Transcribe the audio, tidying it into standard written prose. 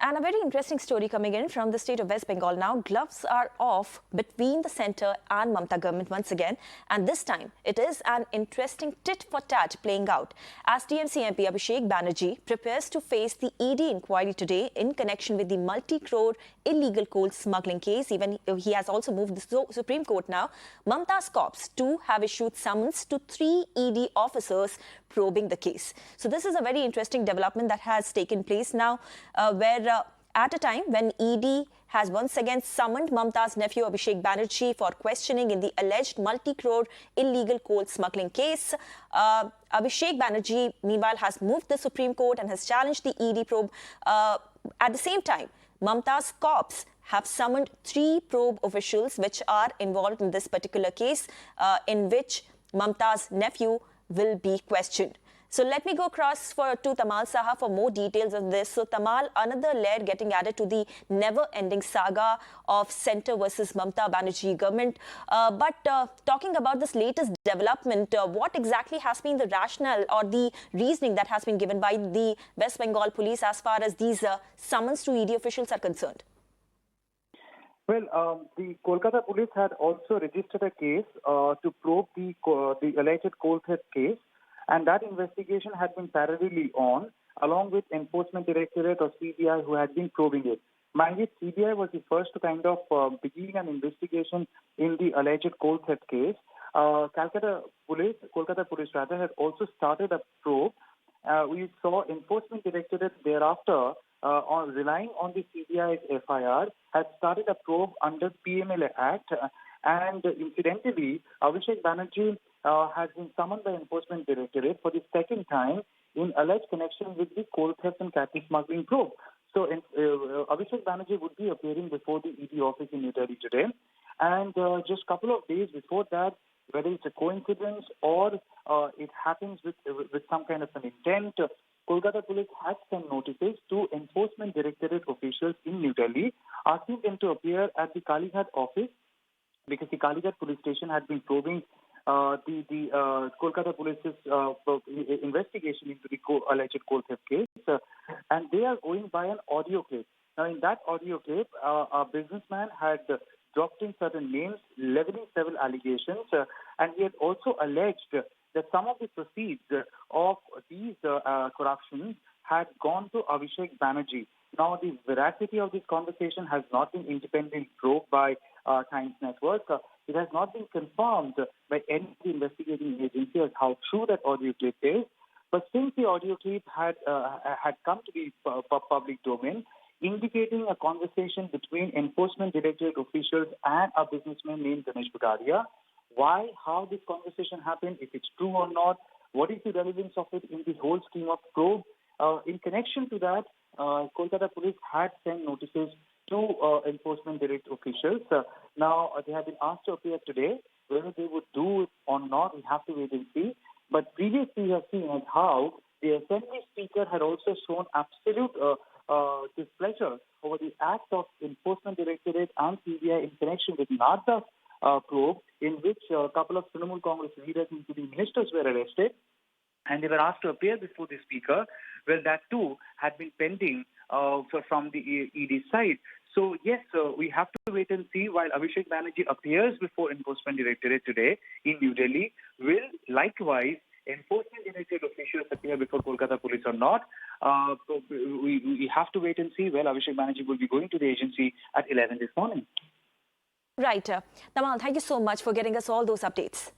And a very interesting story coming in from the state of West Bengal now. Gloves are off between the centre and Mamata government once again. And this time, it is an interesting tit-for-tat playing out as TMC MP Abhishek Banerjee prepares to face the ED inquiry today in connection with the multi-crore illegal coal smuggling case. Even he has also moved the Supreme Court now. Mamata's cops too have issued summons to 3 ED officers probing the case. So this is a very interesting development that has taken place now, where at a time when ED has once again summoned Mamata's nephew Abhishek Banerjee for questioning in the alleged multi-crore illegal coal smuggling case. Abhishek Banerjee, meanwhile, has moved the Supreme Court and has challenged the ED probe. At the same time, Mamata's cops have summoned 3 probe officials which are involved in this particular case, in which Mamata's nephew will be questioned. So let me go across to Tamal Saha for more details on this. So Tamal, another layer getting added to the never-ending saga of Centre versus Mamata Banerjee government. But talking about this latest development, what exactly has been the rationale or the reasoning that has been given by the West Bengal Police as far as these summons to ED officials are concerned? Well, the Kolkata Police had also registered a case to probe the alleged coal theft case, and that investigation had been parallelly on, along with Enforcement Directorate or CBI, who had been probing it. Mind you, CBI was the first to kind of begin an investigation in the alleged coal theft case. Kolkata Police had also started a probe. We saw Enforcement Directorate thereafter, relying on the CBI's FIR, had started a probe under PMLA Act. And incidentally, Abhishek Banerjee has been summoned by Enforcement Directorate for the second time in alleged connection with the coal theft and cattle smuggling probe. So Abhishek Banerjee would be appearing before the ED office in New Delhi today. And just a couple of days before that, whether it's a coincidence or it happens with some kind of an intent, Kolkata Police had sent notices to Enforcement Directorate officials in New Delhi, asking them to appear at the Kalighat office, because the Kalighat police station had been probing the Kolkata Police's investigation into the alleged coal theft case, and they are going by an audio clip. Now, in that audio clip, a businessman had dropped in certain names, leveling several allegations, and he had also alleged that some of the proceeds of these corruptions had gone to Abhishek Banerjee. Now, the veracity of this conversation has not been independently probed by Times Network. It has not been confirmed by any investigating agency as how true that audio clip is. But since the audio clip had come to the public domain, indicating a conversation between Enforcement Directorate officials and a businessman named Ganesh Bagaria, why, how this conversation happened, if it's true or not, what is the relevance of it in the whole scheme of probe? In connection to that, Kolkata Police had sent notices to Enforcement Directorate officials. Now, they have been asked to appear today. Whether they would do it or not, we have to wait and see. But previously, we have seen as how the Assembly Speaker had also shown absolute displeasure over the act of Enforcement Directorate and CBI in connection with Nagda probe, in which a couple of Trinamool Congress leaders, including ministers, were arrested, and they were asked to appear before the Speaker. Well, that too had been pending from the ED side. So, yes, we have to wait and see while Abhishek Banerjee appears before Enforcement Directorate today in New Delhi. Will likewise Enforcement Directorate officials appear before Kolkata Police or not? So we have to wait and see. Well, Abhishek Banerjee will be going to the agency at 11 this morning. Right. Tamal, thank you so much for getting us all those updates.